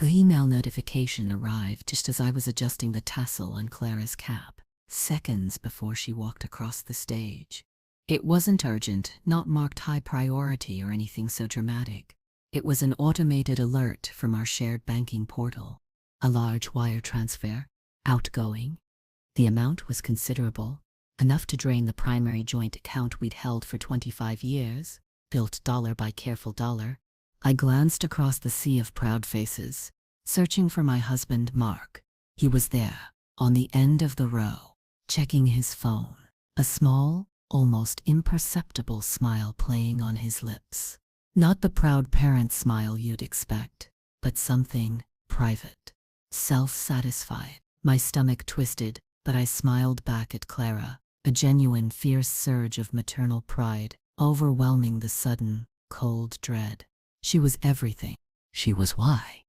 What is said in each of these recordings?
The email notification arrived just as I was adjusting the tassel on Clara's cap, seconds before she walked across the stage. It wasn't urgent, not marked high priority or anything so dramatic. It was an automated alert from our shared banking portal. A large wire transfer, outgoing. The amount was considerable, enough to drain the primary joint account we'd held for 25 years, built dollar by careful dollar. I glanced across the sea of proud faces, searching for my husband, Mark. He was there, on the end of the row, checking his phone, a small, almost imperceptible smile playing on his lips. Not the proud parent smile you'd expect, but something private, self-satisfied. My stomach twisted, but I smiled back at Clara, a genuine fierce surge of maternal pride, overwhelming the sudden, cold dread. She was everything. She was why.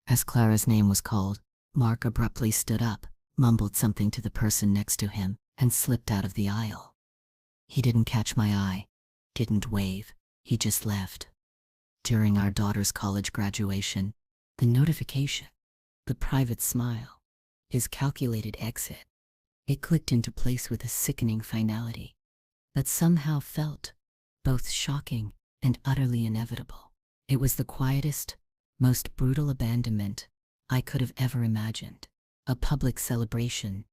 As Clara's name was called, Mark abruptly stood up, mumbled something to the person next to him, and slipped out of the aisle. He didn't catch my eye, didn't wave, he just left. During our daughter's college graduation, the notification, the private smile, his calculated exit, it clicked into place with a sickening finality that somehow felt both shocking and utterly inevitable. It was the quietest, most brutal abandonment I could have ever imagined. A public celebration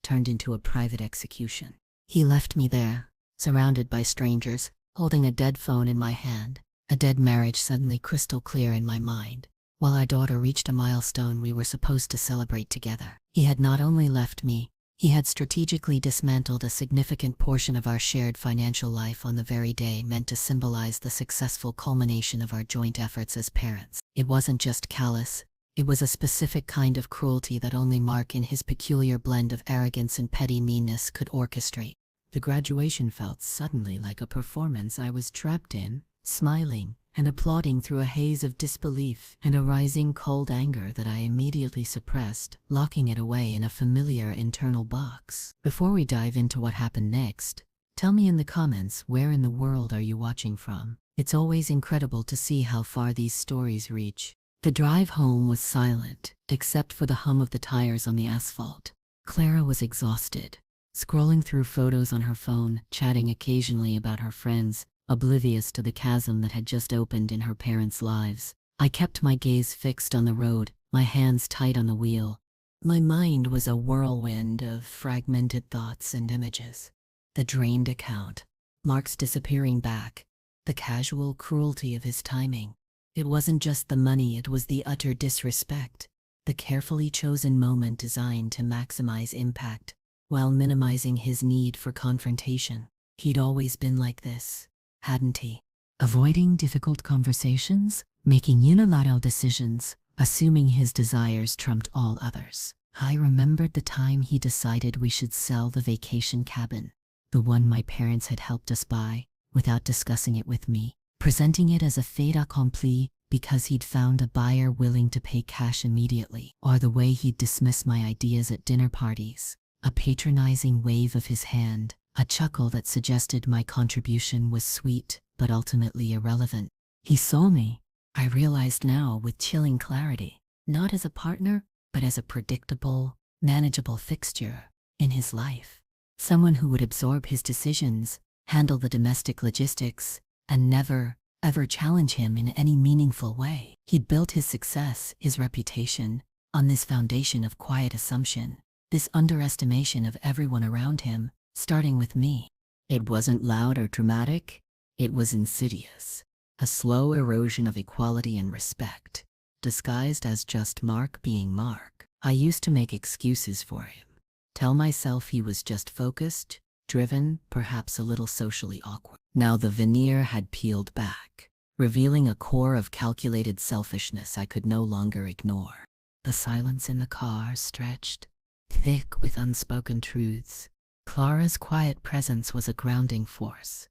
turned into a private execution. He left me there, surrounded by strangers, holding a dead phone in my hand, a dead marriage suddenly crystal clear in my mind. While our daughter reached a milestone we were supposed to celebrate together, he had not only left me, he had strategically dismantled a significant portion of our shared financial life on the very day meant to symbolize the successful culmination of our joint efforts as parents. It wasn't just callous, it was a specific kind of cruelty that only Mark in his peculiar blend of arrogance and petty meanness could orchestrate. The graduation felt suddenly like a performance I was trapped in, smiling and applauding through a haze of disbelief and a rising cold anger that I immediately suppressed, locking it away in a familiar internal box. Before we dive into what happened next, tell me in the comments where in the world are you watching from. It's always incredible to see how far these stories reach. The drive home was silent, except for the hum of the tires on the asphalt. Clara was exhausted, scrolling through photos on her phone, chatting occasionally about her friends, oblivious to the chasm that had just opened in her parents' lives. I kept my gaze fixed on the road, my hands tight on the wheel. My mind was a whirlwind of fragmented thoughts and images. The drained account, Mark's disappearing back, the casual cruelty of his timing. It wasn't just the money, it was the utter disrespect, the carefully chosen moment designed to maximize impact, while minimizing his need for confrontation. He'd always been like this, hadn't he? Avoiding difficult conversations, making unilateral decisions, assuming his desires trumped all others. I remembered the time he decided we should sell the vacation cabin, the one my parents had helped us buy, without discussing it with me, presenting it as a fait accompli because he'd found a buyer willing to pay cash immediately, or the way he'd dismiss my ideas at dinner parties, a patronizing wave of his hand, a chuckle that suggested my contribution was sweet but ultimately irrelevant. He saw me, I realized now with chilling clarity, not as a partner, but as a predictable, manageable fixture in his life. Someone who would absorb his decisions, handle the domestic logistics, and never, ever challenge him in any meaningful way. He'd built his success, his reputation, on this foundation of quiet assumption, this underestimation of everyone around him, starting with me. It wasn't loud or dramatic, it was insidious. A slow erosion of equality and respect, disguised as just Mark being Mark. I used to make excuses for him, tell myself he was just focused, driven, perhaps a little socially awkward. Now the veneer had peeled back, revealing a core of calculated selfishness I could no longer ignore. The silence in the car stretched, thick with unspoken truths. Clara's quiet presence was a grounding force,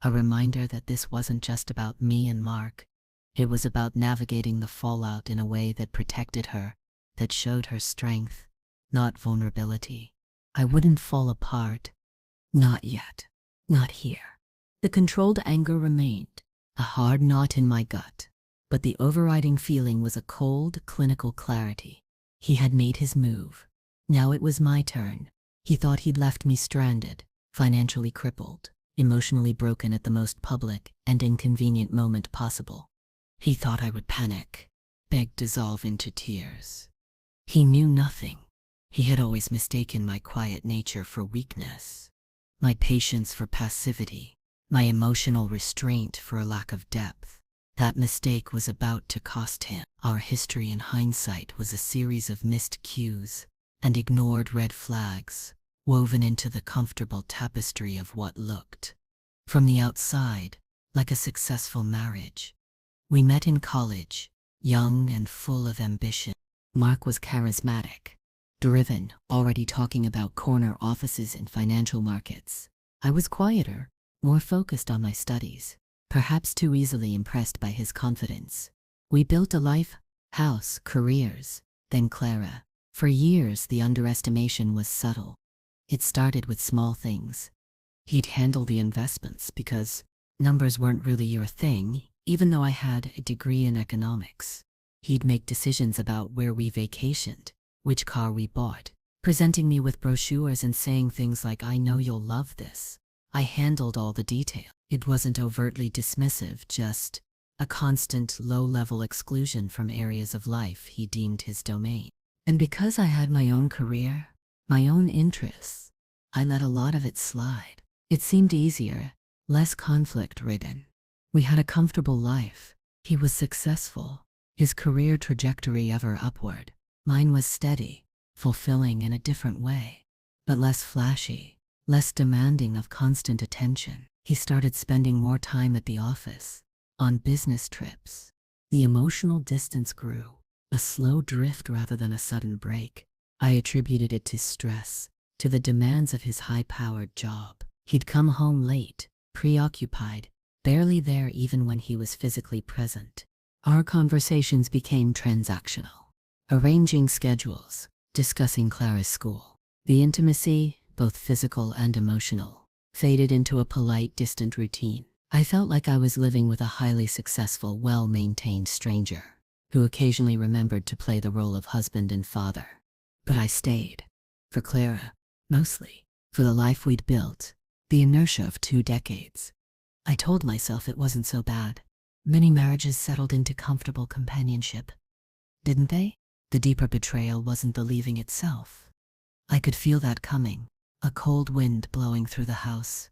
a reminder that this wasn't just about me and Mark. It was about navigating the fallout in a way that protected her, that showed her strength, not vulnerability. I wouldn't fall apart. Not yet. Not here. The controlled anger remained, a hard knot in my gut, but the overriding feeling was a cold, clinical clarity. He had made his move. Now it was my turn. He thought he'd left me stranded, financially crippled, emotionally broken at the most public and inconvenient moment possible. He thought I would panic, beg dissolve into tears. He knew nothing. He had always mistaken my quiet nature for weakness, my patience for passivity, my emotional restraint for a lack of depth. That mistake was about to cost him. Our history in hindsight was a series of missed cues and ignored red flags, woven into the comfortable tapestry of what looked, from the outside, like a successful marriage. We met in college, young and full of ambition. Mark was charismatic, driven, already talking about corner offices and financial markets. I was quieter, more focused on my studies, perhaps too easily impressed by his confidence. We built a life, house, careers. Then Clara. For years, the underestimation was subtle. It started with small things. He'd handle the investments because numbers weren't really your thing, even though I had a degree in economics. He'd make decisions about where we vacationed, which car we bought, presenting me with brochures and saying things like, "I know you'll love this." I handled all the detail. It wasn't overtly dismissive, just a constant low-level exclusion from areas of life he deemed his domain. And because I had my own career, my own interests, I let a lot of it slide. It seemed easier, less conflict-ridden. We had a comfortable life. He was successful, his career trajectory ever upward. Mine was steady, fulfilling in a different way, but less flashy, less demanding of constant attention. He started spending more time at the office, on business trips. The emotional distance grew, a slow drift rather than a sudden break. I attributed it to stress, to the demands of his high-powered job. He'd come home late, preoccupied, barely there even when he was physically present. Our conversations became transactional, arranging schedules, discussing Clara's school. The intimacy, both physical and emotional, faded into a polite, distant routine. I felt like I was living with a highly successful, well-maintained stranger, who occasionally remembered to play the role of husband and father. But I stayed. For Clara, mostly. For the life we'd built. The inertia of 2 decades. I told myself it wasn't so bad. Many marriages settled into comfortable companionship. Didn't they? The deeper betrayal wasn't the leaving itself. I could feel that coming, a cold wind blowing through the house.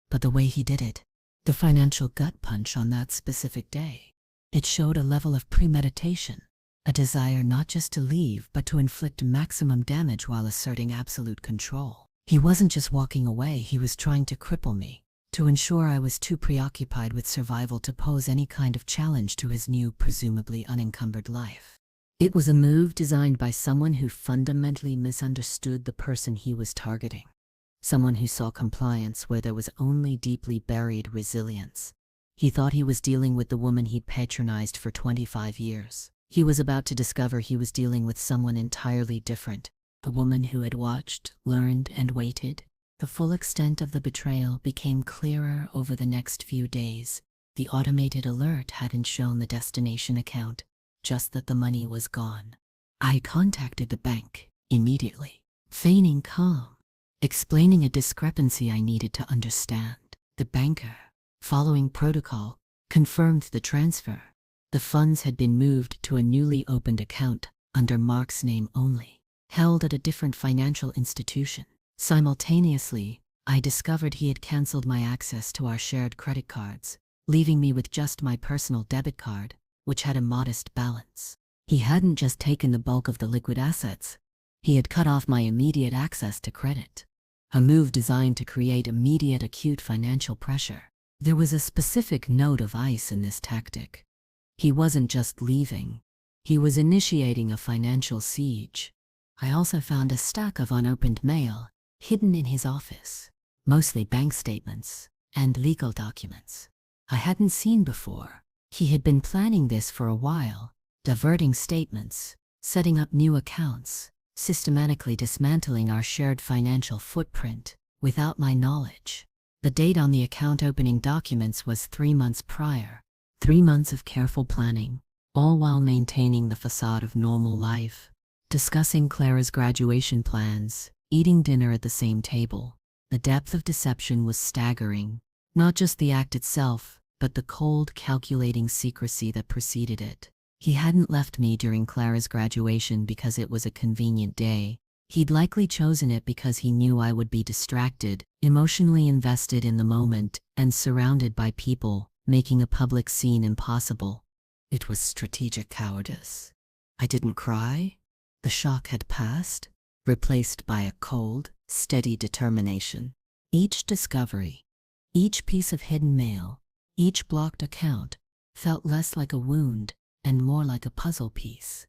But the way he did it, the financial gut punch on that specific day, it showed a level of premeditation, a desire not just to leave but to inflict maximum damage while asserting absolute control. He wasn't just walking away, he was trying to cripple me, to ensure I was too preoccupied with survival to pose any kind of challenge to his new, presumably unencumbered life. It was a move designed by someone who fundamentally misunderstood the person he was targeting. Someone who saw compliance where there was only deeply buried resilience. He thought he was dealing with the woman he'd patronized for 25 years. He was about to discover he was dealing with someone entirely different, a woman who had watched, learned, and waited. The full extent of the betrayal became clearer over the next few days. The automated alert hadn't shown the destination account, just that the money was gone. I contacted the bank immediately, feigning calm, explaining a discrepancy I needed to understand. The banker, following protocol, confirmed the transfer. The funds had been moved to a newly opened account under Mark's name only, held at a different financial institution. Simultaneously, I discovered he had canceled my access to our shared credit cards, leaving me with just my personal debit card, which had a modest balance. He hadn't just taken the bulk of the liquid assets, he had cut off my immediate access to credit. A move designed to create immediate acute financial pressure. There was a specific note of ice in this tactic. He wasn't just leaving, he was initiating a financial siege. I also found a stack of unopened mail hidden in his office, mostly bank statements and legal documents I hadn't seen before. He had been planning this for a while, diverting statements, setting up new accounts, systematically dismantling our shared financial footprint, without my knowledge. The date on the account opening documents was 3 months prior, 3 months of careful planning, all while maintaining the facade of normal life. Discussing Clara's graduation plans, eating dinner at the same table. The depth of deception was staggering. Not just the act itself, but the cold, calculating secrecy that preceded it. He hadn't left me during Clara's graduation because it was a convenient day. He'd likely chosen it because he knew I would be distracted, emotionally invested in the moment, and surrounded by people, making a public scene impossible. It was strategic cowardice. I didn't cry. The shock had passed, replaced by a cold, steady determination. Each discovery, each piece of hidden mail, each blocked account felt less like a wound and more like a puzzle piece.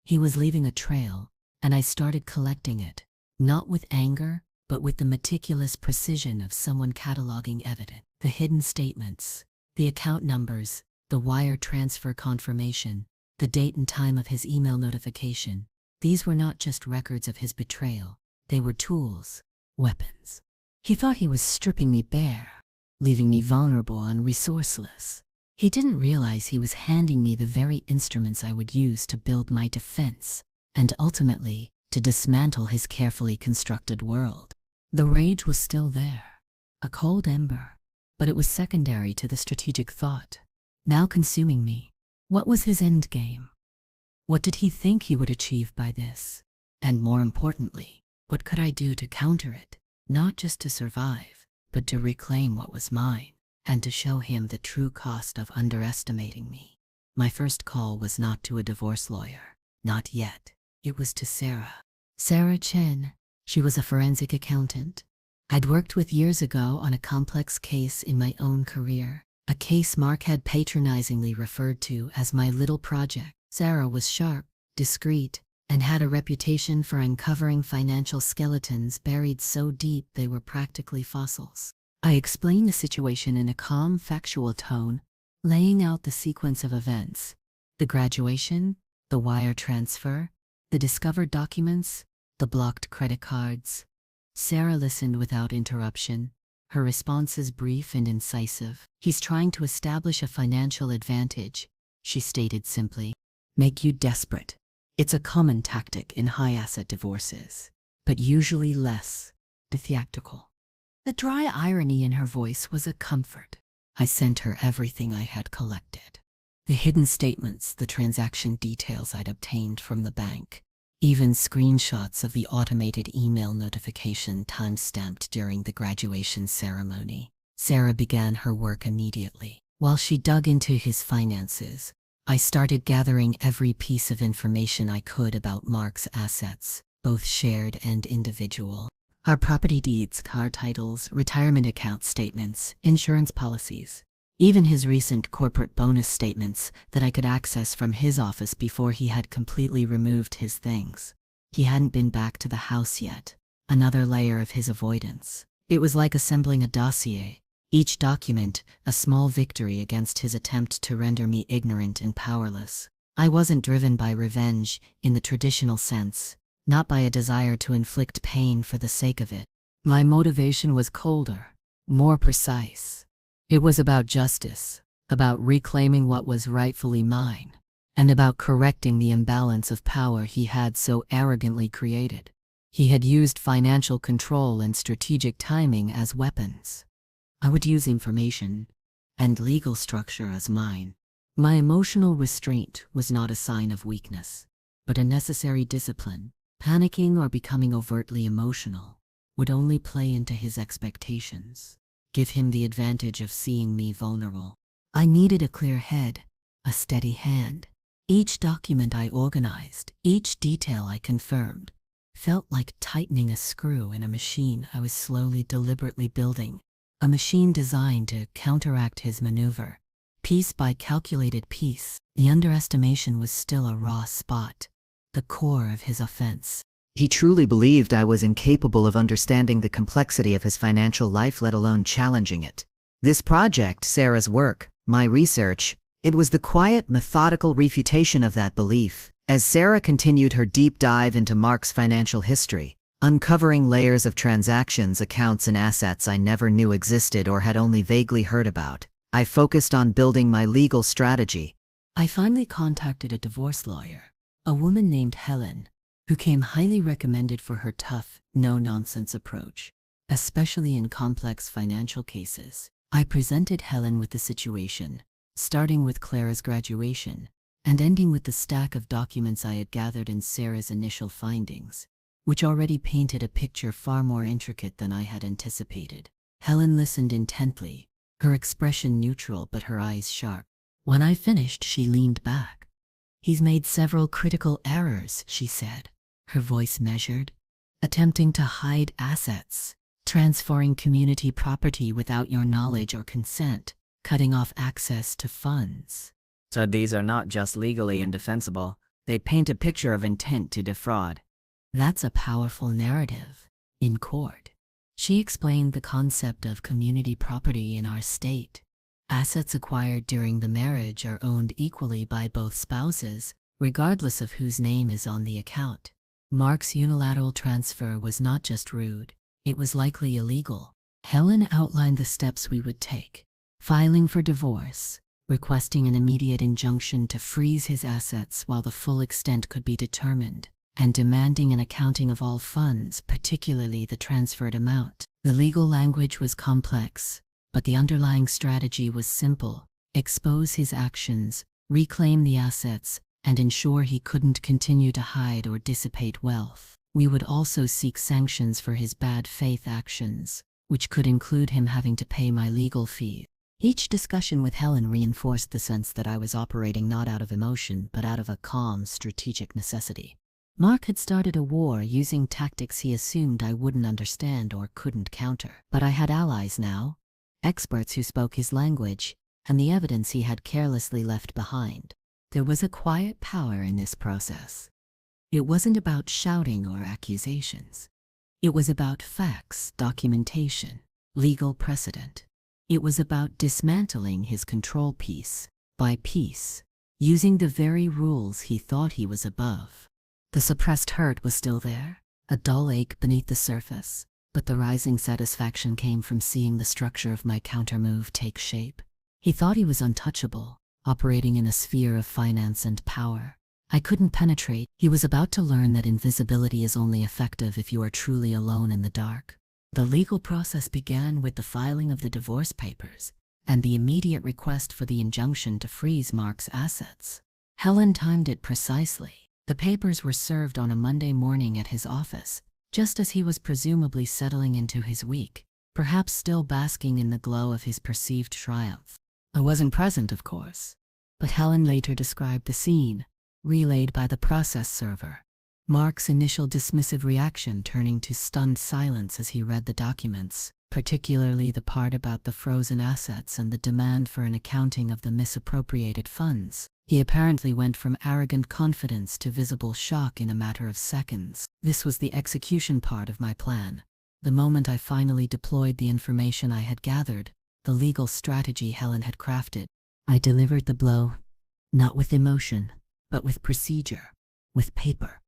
He was leaving a trail, and I started collecting it, not with anger, but with the meticulous precision of someone cataloging evidence. The hidden statements, the account numbers, the wire transfer confirmation, the date and time of his email notification. These were not just records of his betrayal. They were tools, weapons. He thought he was stripping me bare, leaving me vulnerable and resourceless. He didn't realize he was handing me the very instruments I would use to build my defense, and ultimately, to dismantle his carefully constructed world. The rage was still there, a cold ember, but it was secondary to the strategic thought, now consuming me. What was his end game? What did he think he would achieve by this? And more importantly, what could I do to counter it? Not just to survive, but to reclaim what was mine, and to show him the true cost of underestimating me. My first call was not to a divorce lawyer. Not yet. It was to Sarah. Sarah Chen. She was a forensic accountant I'd worked with years ago on a complex case in my own career, a case Mark had patronizingly referred to as my little project. Sarah was sharp, discreet, and had a reputation for uncovering financial skeletons buried so deep they were practically fossils. I explained the situation in a calm, factual tone, laying out the sequence of events: the graduation, the wire transfer, the discovered documents, the blocked credit cards. Sarah listened without interruption, her responses brief and incisive. "He's trying to establish a financial advantage," she stated simply. "Make you desperate. It's a common tactic in high-asset divorces, but usually less theatrical." The dry irony in her voice was a comfort. I sent her everything I had collected. The hidden statements, the transaction details I'd obtained from the bank, even screenshots of the automated email notification time-stamped during the graduation ceremony. Sarah began her work immediately. While she dug into his finances, I started gathering every piece of information I could about Mark's assets, both shared and individual. Our property deeds, car titles, retirement account statements, insurance policies. Even his recent corporate bonus statements that I could access from his office before he had completely removed his things. He hadn't been back to the house yet. Another layer of his avoidance. It was like assembling a dossier. Each document, a small victory against his attempt to render me ignorant and powerless. I wasn't driven by revenge in the traditional sense, not by a desire to inflict pain for the sake of it. My motivation was colder, more precise. It was about justice, about reclaiming what was rightfully mine, and about correcting the imbalance of power he had so arrogantly created. He had used financial control and strategic timing as weapons. I would use information and legal structure as mine. My emotional restraint was not a sign of weakness, but a necessary discipline. Panicking or becoming overtly emotional would only play into his expectations, give him the advantage of seeing me vulnerable. I needed a clear head, a steady hand. Each document I organized, each detail I confirmed, felt like tightening a screw in a machine I was slowly, deliberately building. A machine designed to counteract his maneuver, piece by calculated piece. The underestimation was still a raw spot, the core of his offense. He truly believed I was incapable of understanding the complexity of his financial life, let alone challenging it. This project, Sarah's work, my research, it was the quiet, methodical refutation of that belief. As Sarah continued her deep dive into Mark's financial history, uncovering layers of transactions, accounts, and assets I never knew existed or had only vaguely heard about, I focused on building my legal strategy. I finally contacted a divorce lawyer, a woman named Helen, who came highly recommended for her tough, no-nonsense approach, especially in complex financial cases. I presented Helen with the situation, starting with Clara's graduation, and ending with the stack of documents I had gathered in Sarah's initial findings, which already painted a picture far more intricate than I had anticipated. Helen listened intently, her expression neutral but her eyes sharp. When I finished, she leaned back. "He's made several critical errors," she said, her voice measured, "attempting to hide assets, transferring community property without your knowledge or consent, cutting off access to funds." So these are not just legally indefensible, they paint a picture of intent to defraud. That's a powerful narrative. In court, she explained the concept of community property in our state. Assets acquired during the marriage are owned equally by both spouses, regardless of whose name is on the account. Mark's unilateral transfer was not just rude, it was likely illegal. Helen outlined the steps we would take: filing for divorce, requesting an immediate injunction to freeze his assets while the full extent could be determined, and demanding an accounting of all funds, particularly the transferred amount. The legal language was complex, but the underlying strategy was simple: expose his actions, reclaim the assets, and ensure he couldn't continue to hide or dissipate wealth. We would also seek sanctions for his bad faith actions, which could include him having to pay my legal fees. Each discussion with Helen reinforced the sense that I was operating not out of emotion, but out of a calm, strategic necessity. Mark had started a war using tactics he assumed I wouldn't understand or couldn't counter. But I had allies now, experts who spoke his language, and the evidence he had carelessly left behind. There was a quiet power in this process. It wasn't about shouting or accusations. It was about facts, documentation, legal precedent. It was about dismantling his control piece by piece, using the very rules he thought he was above. The suppressed hurt was still there, a dull ache beneath the surface, but the rising satisfaction came from seeing the structure of my countermove take shape. He thought he was untouchable, operating in a sphere of finance and power I couldn't penetrate. He was about to learn that invisibility is only effective if you are truly alone in the dark. The legal process began with the filing of the divorce papers and the immediate request for the injunction to freeze Mark's assets. Helen timed it precisely. The papers were served on a Monday morning at his office, just as he was presumably settling into his week, perhaps still basking in the glow of his perceived triumph. I wasn't present, of course, but Helen later described the scene, relayed by the process server. Mark's initial dismissive reaction turning to stunned silence as he read the documents, particularly the part about the frozen assets and the demand for an accounting of the misappropriated funds. He apparently went from arrogant confidence to visible shock in a matter of seconds. This was the execution part of my plan. The moment I finally deployed the information I had gathered, the legal strategy Helen had crafted, I delivered the blow, not with emotion, but with procedure, with paper,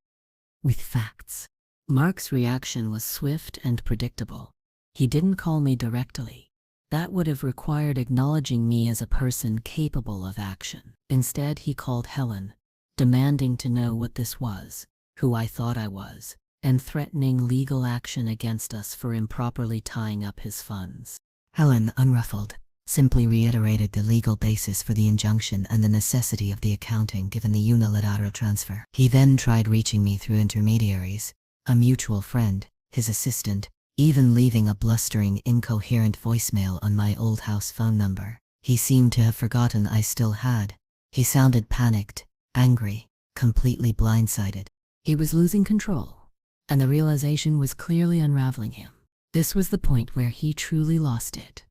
with facts. Mark's reaction was swift and predictable. He didn't call me directly. That would have required acknowledging me as a person capable of action. Instead, he called Helen, demanding to know what this was, who I thought I was, and threatening legal action against us for improperly tying up his funds. Helen, unruffled, simply reiterated the legal basis for the injunction and the necessity of the accounting given the unilateral transfer. He then tried reaching me through intermediaries, a mutual friend, his assistant, even leaving a blustering, incoherent voicemail on my old house phone number. He seemed to have forgotten I still had. He sounded panicked, angry, completely blindsided. He was losing control, and the realization was clearly unraveling him. This was the point where he truly lost it.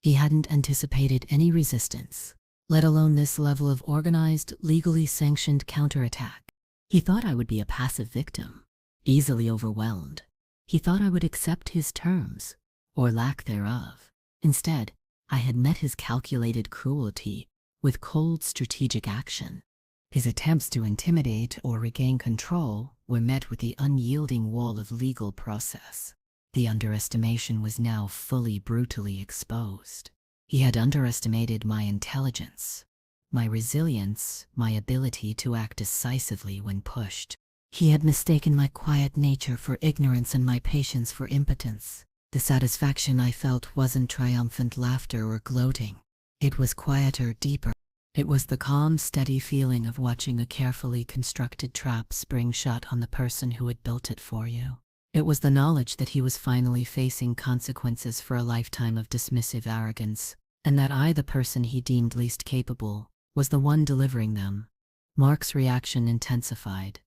He hadn't anticipated any resistance, let alone this level of organized, legally sanctioned counterattack. He thought I would be a passive victim, easily overwhelmed. He thought I would accept his terms, or lack thereof. Instead, I had met his calculated cruelty with cold strategic action. His attempts to intimidate or regain control were met with the unyielding wall of legal process. The underestimation was now fully brutally exposed. He had underestimated my intelligence, my resilience, my ability to act decisively when pushed. He had mistaken my quiet nature for ignorance and my patience for impotence. The satisfaction I felt wasn't triumphant laughter or gloating. It was quieter, deeper. It was the calm, steady feeling of watching a carefully constructed trap spring shut on the person who had built it for you. It was the knowledge that he was finally facing consequences for a lifetime of dismissive arrogance, and that I, the person he deemed least capable, was the one delivering them. Mark's reaction intensified.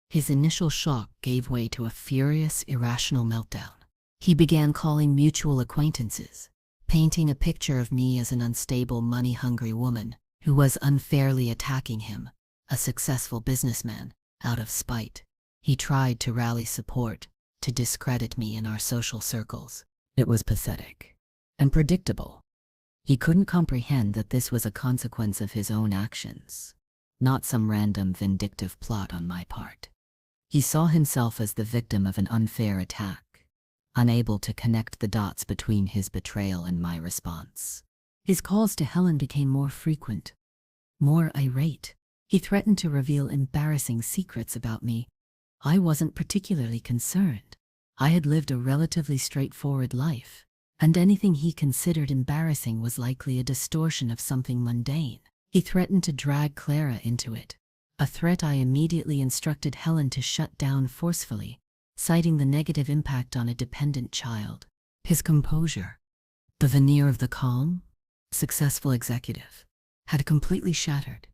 His initial shock gave way to a furious, irrational meltdown. He began calling mutual acquaintances, painting a picture of me as an unstable, money-hungry woman who was unfairly attacking him, a successful businessman, out of spite. He tried to rally support, to discredit me in our social circles. It was pathetic and predictable. He couldn't comprehend that this was a consequence of his own actions, not some random vindictive plot on my part. He saw himself as the victim of an unfair attack, unable to connect the dots between his betrayal and my response. His calls to Helen became more frequent, more irate. He threatened to reveal embarrassing secrets about me. I wasn't particularly concerned. I had lived a relatively straightforward life, and anything he considered embarrassing was likely a distortion of something mundane. He threatened to drag Clara into it, a threat I immediately instructed Helen to shut down forcefully, citing the negative impact on a dependent child. His composure, the veneer of the calm, successful executive, had completely shattered.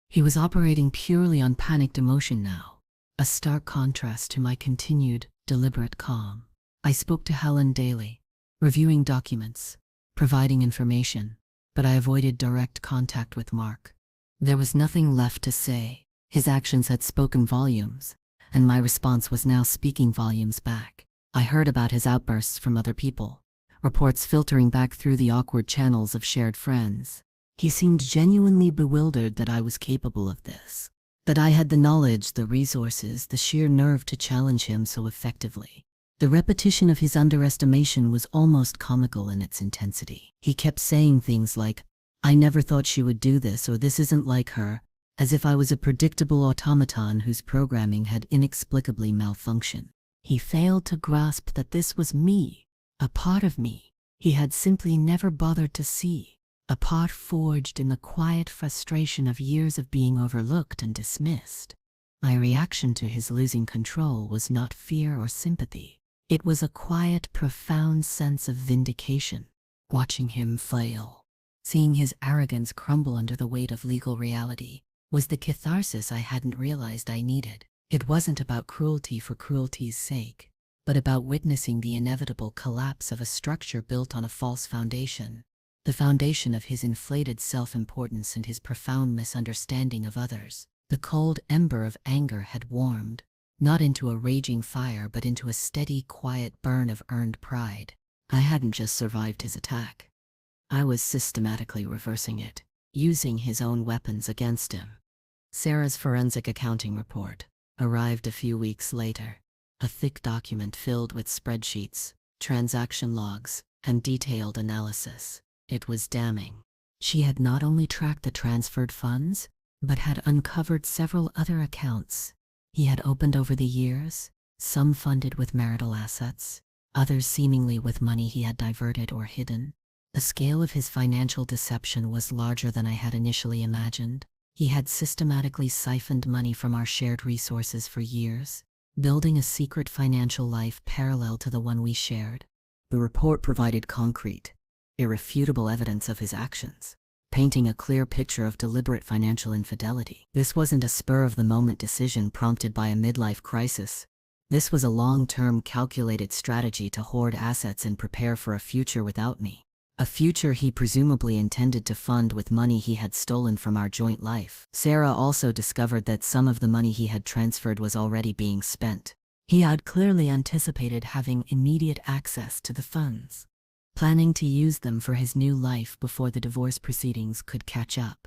He was operating purely on panicked emotion now, a stark contrast to my continued, deliberate calm. I spoke to Helen daily, reviewing documents, providing information, but I avoided direct contact with Mark. There was nothing left to say. His actions had spoken volumes, and my response was now speaking volumes back. I heard about his outbursts from other people, reports filtering back through the awkward channels of shared friends. He seemed genuinely bewildered that I was capable of this, that I had the knowledge, the resources, the sheer nerve to challenge him so effectively. The repetition of his underestimation was almost comical in its intensity. He kept saying things like, "I never thought she would do this," or "This isn't like her," as if I was a predictable automaton whose programming had inexplicably malfunctioned. He failed to grasp that this was me, a part of me he had simply never bothered to see, a part forged in the quiet frustration of years of being overlooked and dismissed. My reaction to his losing control was not fear or sympathy. It was a quiet, profound sense of vindication. Watching him fail, seeing his arrogance crumble under the weight of legal reality, was the catharsis I hadn't realized I needed. It wasn't about cruelty for cruelty's sake, but about witnessing the inevitable collapse of a structure built on a false foundation. The foundation of his inflated self-importance and his profound misunderstanding of others. The cold ember of anger had warmed, not into a raging fire but into a steady, quiet burn of earned pride. I hadn't just survived his attack. I was systematically reversing it, using his own weapons against him. Sarah's forensic accounting report arrived a few weeks later, a thick document filled with spreadsheets, transaction logs, and detailed analysis. It was damning. She had not only tracked the transferred funds, but had uncovered several other accounts he had opened over the years, some funded with marital assets, others seemingly with money he had diverted or hidden. The scale of his financial deception was larger than I had initially imagined. He had systematically siphoned money from our shared resources for years, building a secret financial life parallel to the one we shared. The report provided concrete, irrefutable evidence of his actions, painting a clear picture of deliberate financial infidelity. This wasn't a spur-of-the-moment decision prompted by a midlife crisis. This was a long-term, calculated strategy to hoard assets and prepare for a future without me. A future he presumably intended to fund with money he had stolen from our joint life. Sarah also discovered that some of the money he had transferred was already being spent. He had clearly anticipated having immediate access to the funds, planning to use them for his new life before the divorce proceedings could catch up.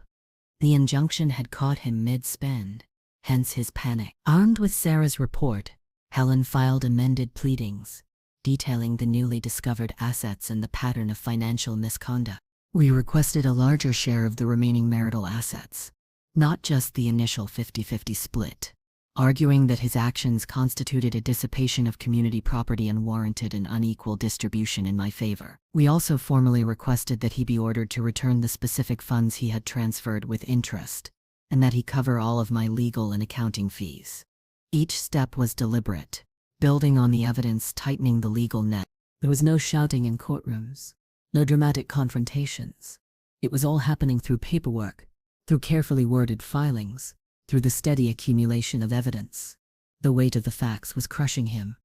The injunction had caught him mid-spend, hence his panic. Armed with Sarah's report, Helen filed amended pleadings, detailing the newly discovered assets and the pattern of financial misconduct. We requested a larger share of the remaining marital assets, not just the initial 50-50 split, arguing that his actions constituted a dissipation of community property and warranted an unequal distribution in my favor. We also formally requested that he be ordered to return the specific funds he had transferred with interest, and that he cover all of my legal and accounting fees. Each step was deliberate, building on the evidence, tightening the legal net. There was no shouting in courtrooms, no dramatic confrontations. It was all happening through paperwork, through carefully worded filings, through the steady accumulation of evidence. The weight of the facts was crushing him.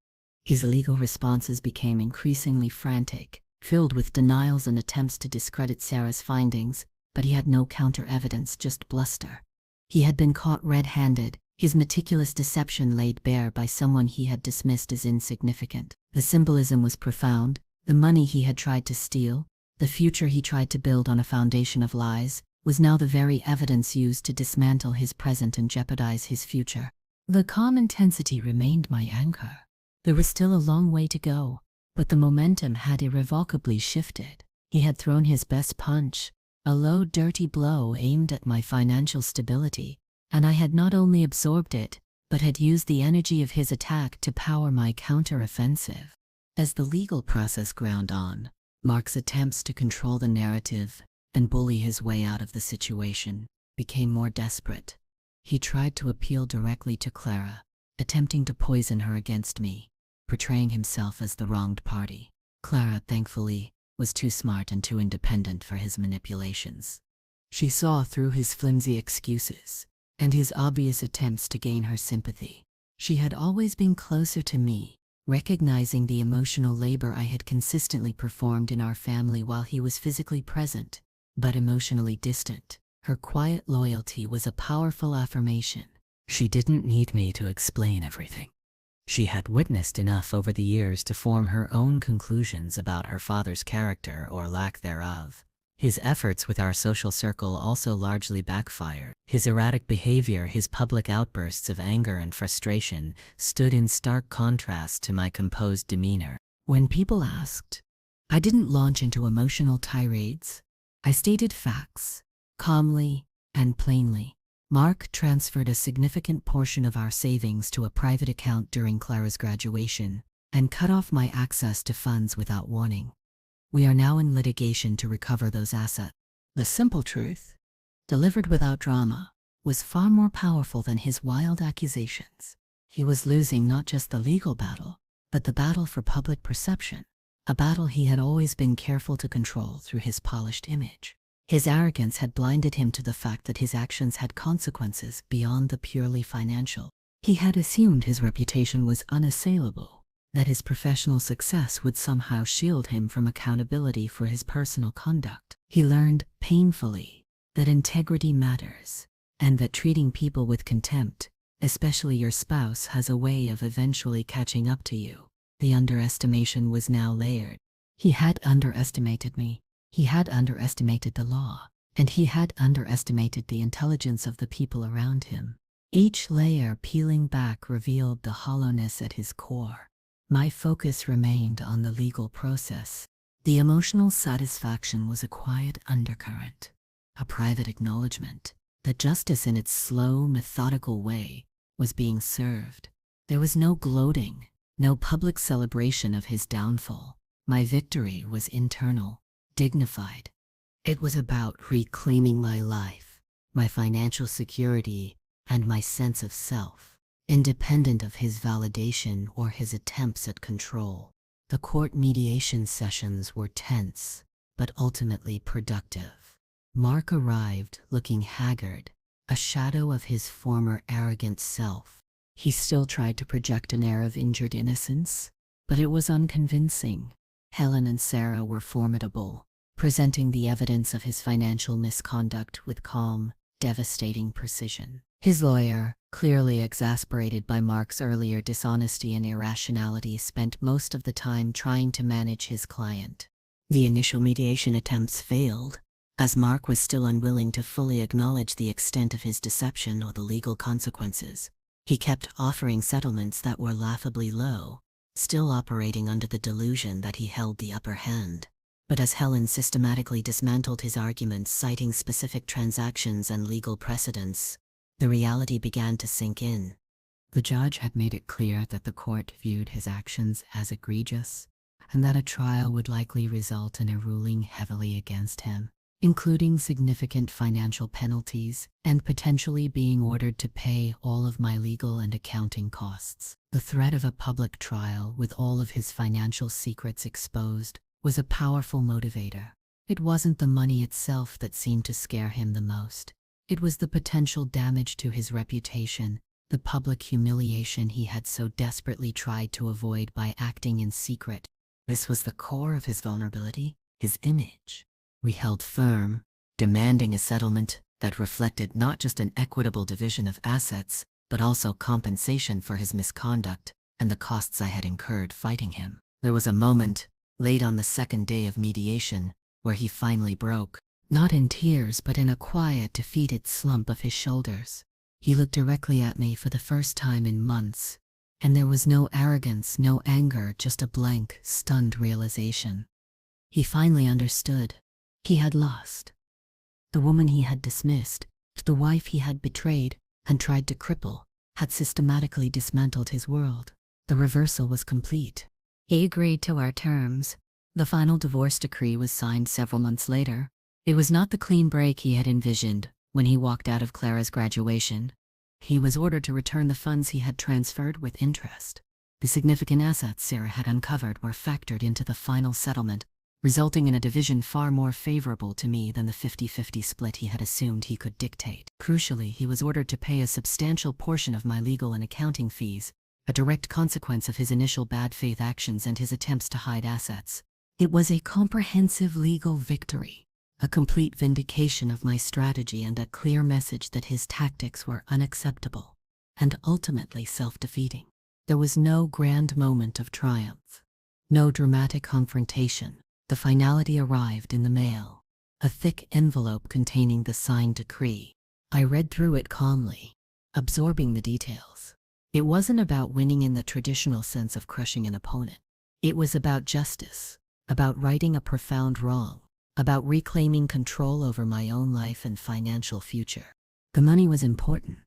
His legal responses became increasingly frantic, filled with denials and attempts to discredit Sarah's findings, but he had no counter-evidence, just bluster. He had been caught red-handed, his meticulous deception laid bare by someone he had dismissed as insignificant. The symbolism was profound, the money he had tried to steal, the future he tried to build on a foundation of lies, was now the very evidence used to dismantle his present and jeopardize his future. The calm intensity remained my anchor. There was still a long way to go, but the momentum had irrevocably shifted. He had thrown his best punch, a low, dirty blow aimed at my financial stability, and I had not only absorbed it, but had used the energy of his attack to power my counter-offensive. As the legal process ground on, Mark's attempts to control the narrative and bully his way out of the situation became more desperate. He tried to appeal directly to Clara, attempting to poison her against me, portraying himself as the wronged party. Clara, thankfully, was too smart and too independent for his manipulations. She saw through his flimsy excuses and his obvious attempts to gain her sympathy. She had always been closer to me, recognizing the emotional labor I had consistently performed in our family while he was physically present, but emotionally distant. Her quiet loyalty was a powerful affirmation. She didn't need me to explain everything. She had witnessed enough over the years to form her own conclusions about her father's character or lack thereof. His efforts with our social circle also largely backfired. His erratic behavior, his public outbursts of anger and frustration, stood in stark contrast to my composed demeanor. When people asked, I didn't launch into emotional tirades. I stated facts, calmly and plainly. Mark transferred a significant portion of our savings to a private account during Clara's graduation and cut off my access to funds without warning. We are now in litigation to recover those assets. The simple truth, delivered without drama, was far more powerful than his wild accusations. He was losing not just the legal battle, but the battle for public perception, a battle he had always been careful to control through his polished image. His arrogance had blinded him to the fact that his actions had consequences beyond the purely financial. He had assumed his reputation was unassailable, that his professional success would somehow shield him from accountability for his personal conduct. He learned painfully that integrity matters, and that treating people with contempt, especially your spouse, has a way of eventually catching up to you. The underestimation was now layered. He had underestimated me. He had underestimated the law, and he had underestimated the intelligence of the people around him. Each layer peeling back revealed the hollowness at his core. My focus remained on the legal process. The emotional satisfaction was a quiet undercurrent, a private acknowledgement that justice in its slow, methodical way was being served. There was no gloating, no public celebration of his downfall. My victory was internal, dignified. It was about reclaiming my life, my financial security, and my sense of self, independent of his validation or his attempts at control. The court mediation sessions were tense, but ultimately productive. Mark arrived looking haggard, a shadow of his former arrogant self. He still tried to project an air of injured innocence, but it was unconvincing. Helen and Sarah were formidable, presenting the evidence of his financial misconduct with calm, devastating precision. His lawyer, clearly exasperated by Mark's earlier dishonesty and irrationality, spent most of the time trying to manage his client. The initial mediation attempts failed, as Mark was still unwilling to fully acknowledge the extent of his deception or the legal consequences. He kept offering settlements that were laughably low, still operating under the delusion that he held the upper hand. But as Helen systematically dismantled his arguments, citing specific transactions and legal precedents, the reality began to sink in. The judge had made it clear that the court viewed his actions as egregious, and that a trial would likely result in a ruling heavily against him, including significant financial penalties and potentially being ordered to pay all of my legal and accounting costs. The threat of a public trial with all of his financial secrets exposed was a powerful motivator. It wasn't the money itself that seemed to scare him the most. It was the potential damage to his reputation, the public humiliation he had so desperately tried to avoid by acting in secret. This was the core of his vulnerability, his image. We held firm, demanding a settlement that reflected not just an equitable division of assets, but also compensation for his misconduct and the costs I had incurred fighting him. There was a moment, late on the second day of mediation, where he finally broke, not in tears but in a quiet, defeated slump of his shoulders. He looked directly at me for the first time in months, and there was no arrogance, no anger, just a blank, stunned realization. He finally understood. He had lost. The woman he had dismissed, the wife he had betrayed and tried to cripple, had systematically dismantled his world. The reversal was complete. He agreed to our terms. The final divorce decree was signed several months later. It was not the clean break he had envisioned when he walked out of Clara's graduation. He was ordered to return the funds he had transferred with interest. The significant assets Sarah had uncovered were factored into the final settlement, resulting in a division far more favorable to me than the 50-50 split he had assumed he could dictate. Crucially, he was ordered to pay a substantial portion of my legal and accounting fees, a direct consequence of his initial bad faith actions and his attempts to hide assets. It was a comprehensive legal victory, a complete vindication of my strategy and a clear message that his tactics were unacceptable and ultimately self-defeating. There was no grand moment of triumph, no dramatic confrontation. The finality arrived in the mail, a thick envelope containing the signed decree. I read through it calmly, absorbing the details. It wasn't about winning in the traditional sense of crushing an opponent. It was about justice, about righting a profound wrong, about reclaiming control over my own life and financial future. The money was important,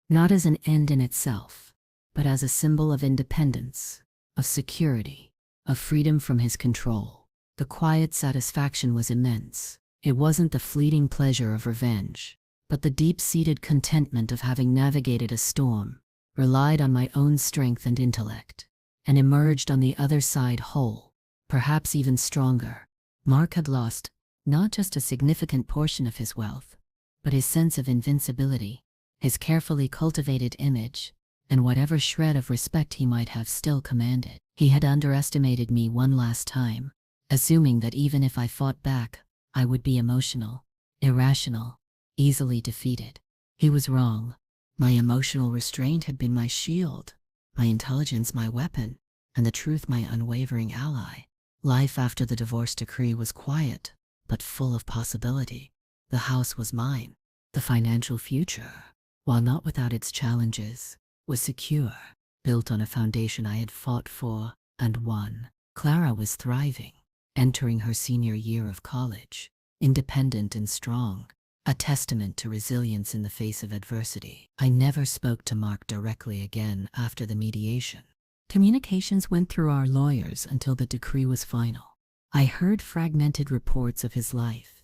not as an end in itself, but as a symbol of independence, of security, of freedom from his control. The quiet satisfaction was immense. It wasn't the fleeting pleasure of revenge, but the deep-seated contentment of having navigated a storm, relied on my own strength and intellect, and emerged on the other side whole, perhaps even stronger. Mark had lost not just a significant portion of his wealth, but his sense of invincibility, his carefully cultivated image, and whatever shred of respect he might have still commanded. He had underestimated me one last time, assuming that even if I fought back, I would be emotional, irrational, easily defeated. He was wrong. My emotional restraint had been my shield, my intelligence my weapon, and the truth my unwavering ally. Life after the divorce decree was quiet, but full of possibility. The house was mine. The financial future, while not without its challenges, was secure, built on a foundation I had fought for and won. Clara was thriving, entering her senior year of college, independent and strong, a testament to resilience in the face of adversity. I never spoke to Mark directly again after the mediation. Communications went through our lawyers until the decree was final. I heard fragmented reports of his life.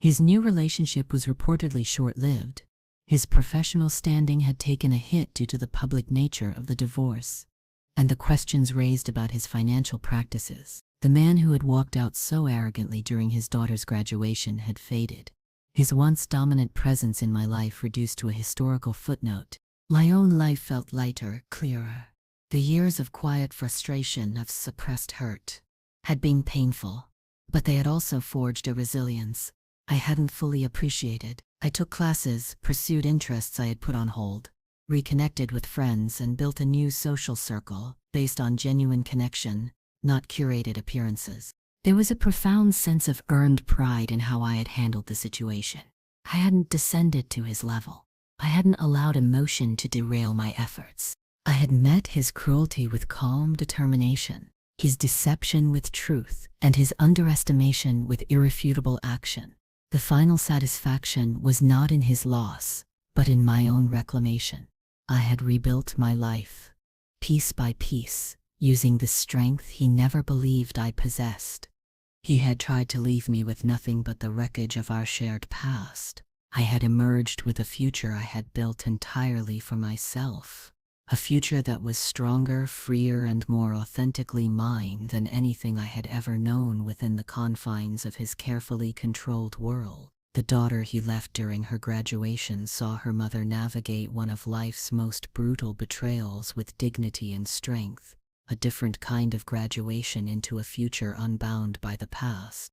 His new relationship was reportedly short-lived. His professional standing had taken a hit due to the public nature of the divorce, and the questions raised about his financial practices. The man who had walked out so arrogantly during his daughter's graduation had faded. His once dominant presence in my life reduced to a historical footnote. My own life felt lighter, clearer. The years of quiet frustration, of suppressed hurt, had been painful, but they had also forged a resilience I hadn't fully appreciated. I took classes, pursued interests I had put on hold, reconnected with friends, and built a new social circle based on genuine connection, not curated appearances. There was a profound sense of earned pride in how I had handled the situation. I hadn't descended to his level. I hadn't allowed emotion to derail my efforts. I had met his cruelty with calm determination. his deception with truth, and his underestimation with irrefutable action. The final satisfaction was not in his loss, but in my own reclamation. I had rebuilt my life, piece by piece, using the strength he never believed I possessed. He had tried to leave me with nothing but the wreckage of our shared past. I had emerged with a future I had built entirely for myself. A future that was stronger, freer, and more authentically mine than anything I had ever known within the confines of his carefully controlled world. The daughter he left during her graduation saw her mother navigate one of life's most brutal betrayals with dignity and strength, a different kind of graduation into a future unbound by the past.